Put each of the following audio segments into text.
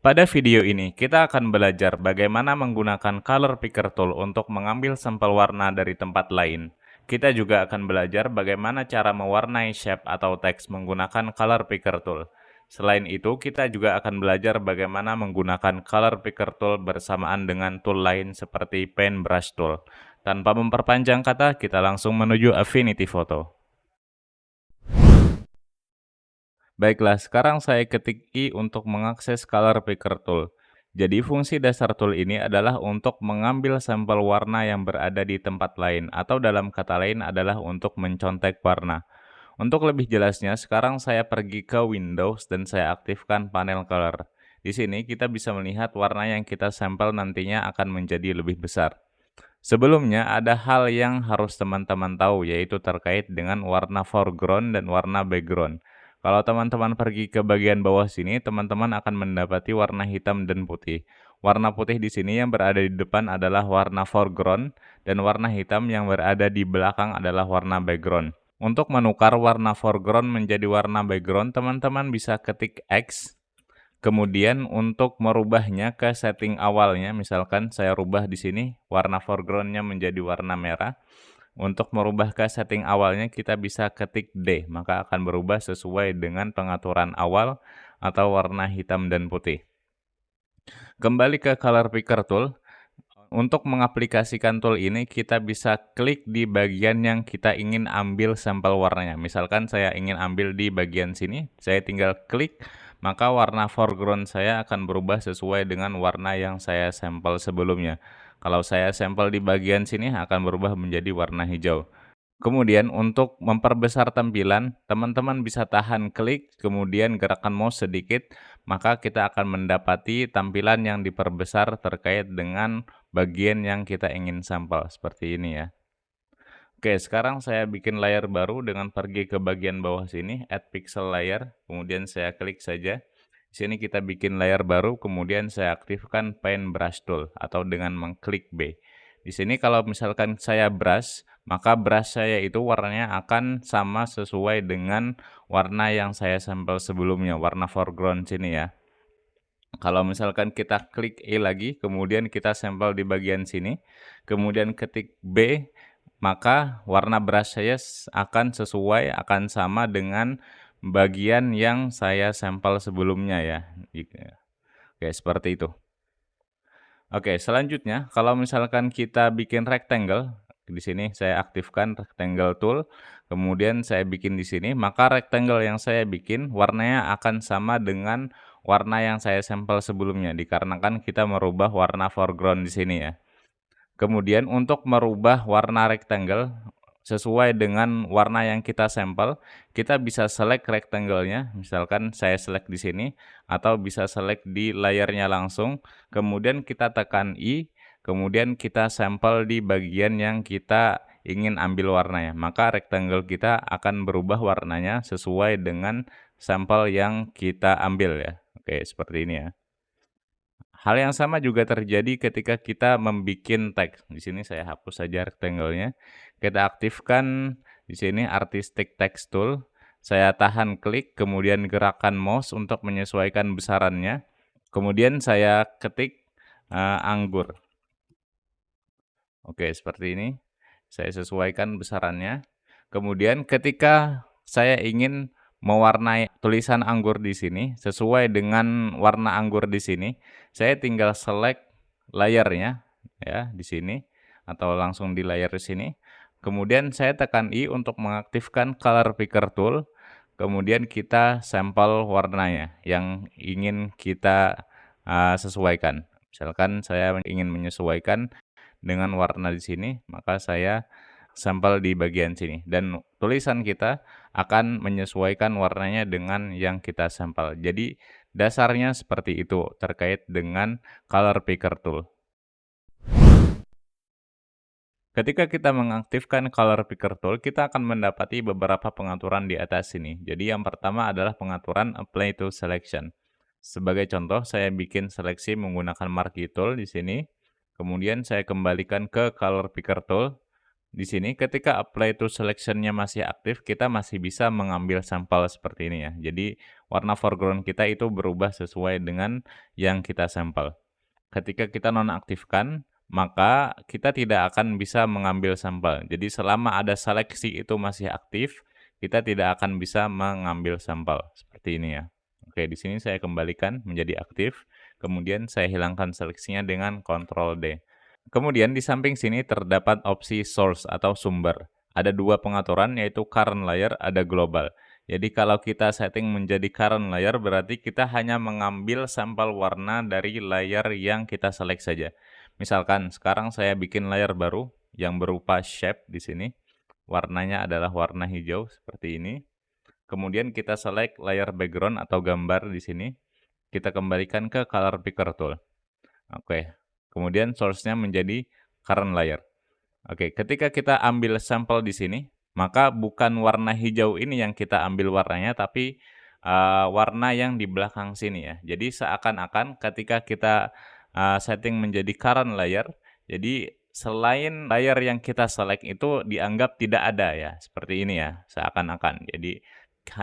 Pada video ini, kita akan belajar bagaimana menggunakan Color Picker Tool untuk mengambil sampel warna dari tempat lain. Kita juga akan belajar bagaimana cara mewarnai shape atau teks menggunakan Color Picker Tool. Selain itu, kita juga akan belajar bagaimana menggunakan Color Picker Tool bersamaan dengan tool lain seperti Paintbrush Tool. Tanpa memperpanjang kata, kita langsung menuju Affinity Photo. Baiklah, sekarang saya ketik I untuk mengakses Color Picker Tool. Jadi fungsi dasar tool ini adalah untuk mengambil sampel warna yang berada di tempat lain, atau dalam kata lain adalah untuk mencontek warna. Untuk lebih jelasnya, sekarang saya pergi ke Windows dan saya aktifkan panel Color. Di sini kita bisa melihat warna yang kita sampel nantinya akan menjadi lebih besar. Sebelumnya ada hal yang harus teman-teman tahu, yaitu terkait dengan warna foreground dan warna background. Kalau teman-teman pergi ke bagian bawah sini, teman-teman akan mendapati warna hitam dan putih. Warna putih di sini yang berada di depan adalah warna foreground, dan warna hitam yang berada di belakang adalah warna background. Untuk menukar warna foreground menjadi warna background, teman-teman bisa ketik X. Kemudian untuk merubahnya ke setting awalnya, misalkan saya rubah di sini warna foregroundnya menjadi warna merah. Untuk merubah ke setting awalnya kita bisa ketik D, maka akan berubah sesuai dengan pengaturan awal atau warna hitam dan putih. Kembali ke Color Picker Tool. Untuk mengaplikasikan tool ini kita bisa klik di bagian yang kita ingin ambil sampel warnanya. Misalkan saya ingin ambil di bagian sini, saya tinggal klik, maka warna foreground saya akan berubah sesuai dengan warna yang saya sampel sebelumnya. Kalau saya sampel di bagian sini akan berubah menjadi warna hijau. Kemudian untuk memperbesar tampilan, teman-teman bisa tahan klik, kemudian gerakan mouse sedikit, maka kita akan mendapati tampilan yang diperbesar terkait dengan bagian yang kita ingin sampel, seperti ini ya. Oke, sekarang saya bikin layar baru dengan pergi ke bagian bawah sini, Add Pixel Layer, kemudian saya klik saja. Di sini kita bikin layar baru, kemudian saya aktifkan Paintbrush Tool, atau dengan mengklik B. Di sini kalau misalkan saya brush, maka brush saya itu warnanya akan sama sesuai dengan warna yang saya sampel sebelumnya, warna foreground sini ya. Kalau misalkan kita klik E lagi, kemudian kita sampel di bagian sini, kemudian ketik B, maka warna brush saya akan sesuai, akan sama dengan bagian yang saya sampel sebelumnya ya. Oke, seperti itu. Oke, selanjutnya kalau misalkan kita bikin rectangle, di sini saya aktifkan rectangle tool, kemudian saya bikin di sini, maka rectangle yang saya bikin warnanya akan sama dengan warna yang saya sampel sebelumnya, dikarenakan kita merubah warna foreground di sini ya. Kemudian untuk merubah warna rectangle sesuai dengan warna yang kita sampel, kita bisa select rectangle-nya, misalkan saya select di sini, atau bisa select di layarnya langsung, kemudian kita tekan I, kemudian kita sampel di bagian yang kita ingin ambil warnanya, maka rectangle kita akan berubah warnanya sesuai dengan sampel yang kita ambil ya. Oke, seperti ini ya. Hal yang sama juga terjadi ketika kita membuat teks. Di sini saya hapus saja rectangle-nya. Kita aktifkan di sini Artistic Text Tool. Saya tahan klik, kemudian gerakan mouse untuk menyesuaikan besarannya. Kemudian saya ketik anggur. Oke, seperti ini. Saya sesuaikan besarannya. Kemudian ketika saya ingin mewarnai tulisan anggur di sini sesuai dengan warna anggur di sini, saya tinggal select layarnya ya di sini atau langsung di layar di sini. Kemudian saya tekan I untuk mengaktifkan Color Picker Tool. Kemudian kita sampel warnanya yang ingin kita sesuaikan. Misalkan saya ingin menyesuaikan dengan warna di sini, maka saya sampel di bagian sini dan tulisan kita akan menyesuaikan warnanya dengan yang kita sampel. Jadi dasarnya seperti itu terkait dengan Color Picker Tool. Ketika kita mengaktifkan Color Picker Tool, kita akan mendapati beberapa pengaturan di atas sini. Jadi yang pertama adalah pengaturan Apply to Selection. Sebagai contoh, saya bikin seleksi menggunakan Marquee Tool di sini. Kemudian saya kembalikan ke Color Picker Tool. Di sini ketika apply to selection-nya masih aktif, kita masih bisa mengambil sampel seperti ini ya. Jadi warna foreground kita itu berubah sesuai dengan yang kita sampel. Ketika kita nonaktifkan, maka kita tidak akan bisa mengambil sampel. Jadi selama ada seleksi itu masih aktif, kita tidak akan bisa mengambil sampel. Seperti ini ya. Oke, di sini saya kembalikan menjadi aktif, kemudian saya hilangkan seleksinya dengan Ctrl D. Kemudian di samping sini terdapat opsi source atau sumber. Ada dua pengaturan yaitu current layer, ada global. Jadi kalau kita setting menjadi current layer berarti kita hanya mengambil sampel warna dari layer yang kita select saja. Misalkan sekarang saya bikin layer baru yang berupa shape di sini. Warnanya adalah warna hijau seperti ini. Kemudian kita select layer background atau gambar di sini. Kita kembalikan ke color picker tool. Oke. Kemudian source-nya menjadi current layer. Oke, ketika kita ambil sampel di sini, maka bukan warna hijau ini yang kita ambil warnanya, tapi warna yang di belakang sini ya. Jadi seakan-akan ketika kita setting menjadi current layer, jadi selain layer yang kita select itu dianggap tidak ada ya, seperti ini ya, seakan-akan. Jadi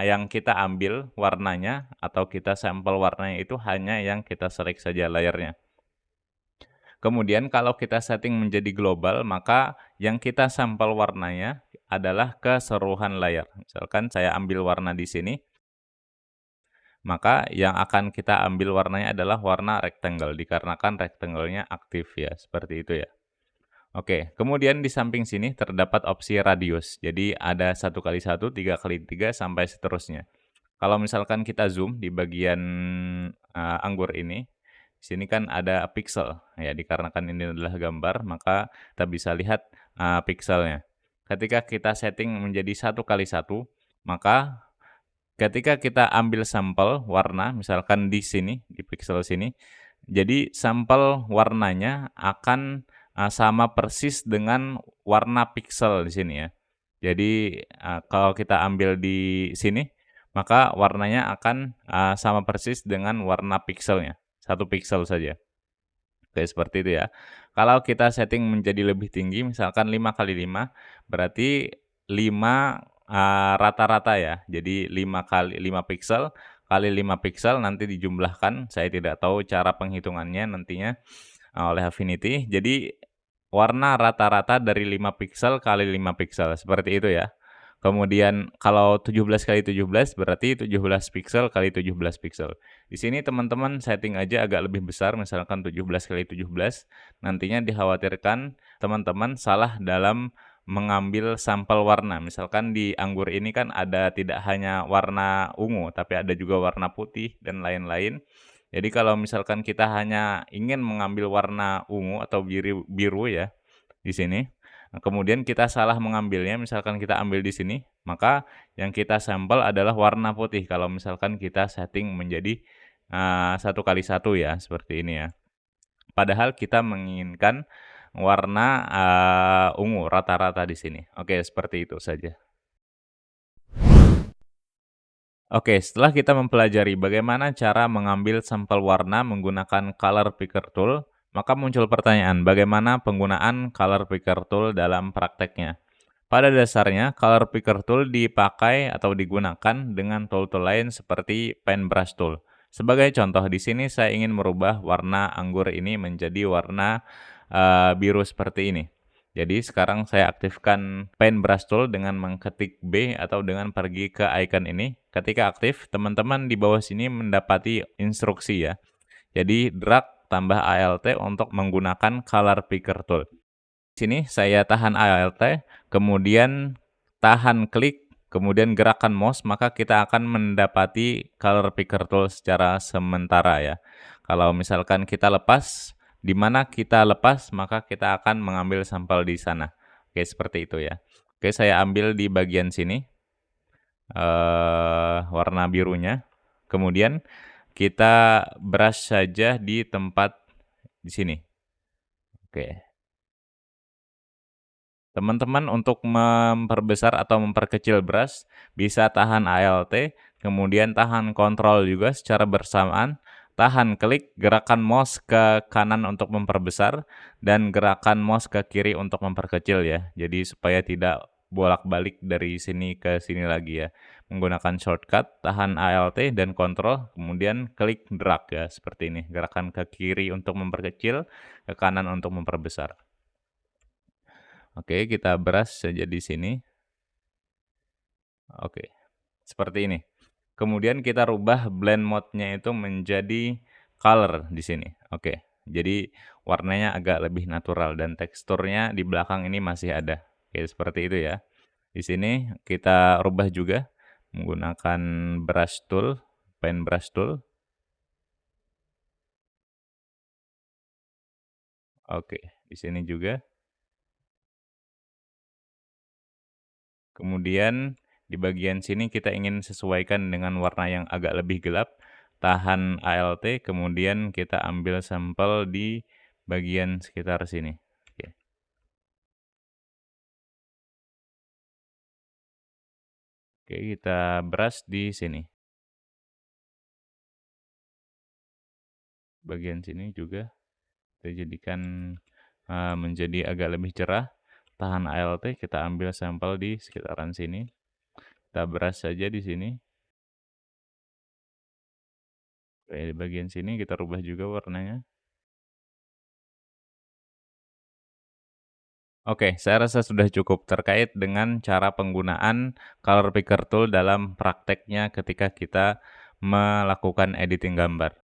yang kita ambil warnanya atau kita sampel warnanya itu hanya yang kita select saja layernya. Kemudian kalau kita setting menjadi global, maka yang kita sampel warnanya adalah keseluruhan layar. Misalkan saya ambil warna di sini, maka yang akan kita ambil warnanya adalah warna rectangle, dikarenakan rectangle-nya aktif ya, seperti itu ya. Oke, kemudian di samping sini terdapat opsi radius. Jadi ada 1x1, 3x3, sampai seterusnya. Kalau misalkan kita zoom di bagian anggur ini, di sini kan ada pixel, ya dikarenakan ini adalah gambar, maka kita bisa lihat pixelnya. Ketika kita setting menjadi 1x1, maka ketika kita ambil sampel warna, misalkan di sini, di pixel sini, jadi sampel warnanya akan sama persis dengan warna pixel di sini ya. Jadi kalau kita ambil di sini, maka warnanya akan sama persis dengan warna pixelnya, 1 pixel saja. Oke, seperti itu ya. Kalau kita setting menjadi lebih tinggi, misalkan 5x5, berarti 5 rata-rata ya. Jadi 5 pixel kali 5 pixel nanti dijumlahkan, saya tidak tahu cara penghitungannya nantinya oleh Affinity. Jadi warna rata-rata dari 5 pixel kali 5 pixel, seperti itu ya. Kemudian kalau 17 kali 17 berarti 17 pixel kali 17 pixel. Di sini teman-teman setting aja agak lebih besar, misalkan 17 kali 17, nantinya dikhawatirkan teman-teman salah dalam mengambil sampel warna. Misalkan di anggur ini kan ada tidak hanya warna ungu, tapi ada juga warna putih dan lain-lain. Jadi kalau misalkan kita hanya ingin mengambil warna ungu atau biru ya di sini, nah, kemudian kita salah mengambilnya, misalkan kita ambil di sini, maka yang kita sampel adalah warna putih kalau misalkan kita setting menjadi 1x1 ya, seperti ini ya. Padahal kita menginginkan warna ungu rata-rata di sini. Oke, seperti itu saja. Oke, setelah kita mempelajari bagaimana cara mengambil sampel warna menggunakan Color Picker Tool, maka muncul pertanyaan, bagaimana penggunaan Color Picker Tool dalam prakteknya? Pada dasarnya, Color Picker Tool dipakai atau digunakan dengan tool-tool lain seperti Paintbrush Tool. Sebagai contoh, di sini saya ingin merubah warna anggur ini menjadi warna biru seperti ini. Jadi sekarang saya aktifkan Paintbrush Tool dengan mengketik B atau dengan pergi ke icon ini. Ketika aktif, teman-teman di bawah sini mendapati instruksi ya. Jadi drag tambah ALT untuk menggunakan Color Picker Tool. Di sini saya tahan ALT, kemudian tahan klik, kemudian gerakan mouse, maka kita akan mendapati Color Picker Tool secara sementara ya. Kalau misalkan kita lepas, di mana kita lepas, maka kita akan mengambil sampel di sana. Oke, seperti itu ya. Oke, saya ambil di bagian sini, warna birunya. Kemudian kita brush saja di tempat di sini. Oke. Teman-teman untuk memperbesar atau memperkecil brush, bisa tahan ALT, kemudian tahan Ctrl juga secara bersamaan, tahan klik, gerakan mouse ke kanan untuk memperbesar, dan gerakan mouse ke kiri untuk memperkecil ya. Jadi supaya tidak bolak-balik dari sini ke sini lagi ya. Menggunakan shortcut, tahan Alt dan Ctrl, kemudian klik drag ya, seperti ini. Gerakan ke kiri untuk memperkecil, ke kanan untuk memperbesar. Oke, kita brush saja di sini. Oke, seperti ini. Kemudian kita rubah blend mode-nya itu menjadi color di sini. Oke, jadi warnanya agak lebih natural dan teksturnya di belakang ini masih ada. Oke, seperti itu ya. Di sini kita rubah juga menggunakan brush tool, pen brush tool. Oke, di sini juga. Kemudian di bagian sini kita ingin sesuaikan dengan warna yang agak lebih gelap, tahan Alt, kemudian kita ambil sampel di bagian sekitar sini. Oke. Oke, kita brush di sini. Bagian sini juga kita jadikan menjadi agak lebih cerah. Tahan Alt, kita ambil sampel di sekitaran sini. Kita brush saja di sini. Oke, di bagian sini kita rubah juga warnanya. Oke, saya rasa sudah cukup terkait dengan cara penggunaan Color Picker Tool dalam prakteknya ketika kita melakukan editing gambar.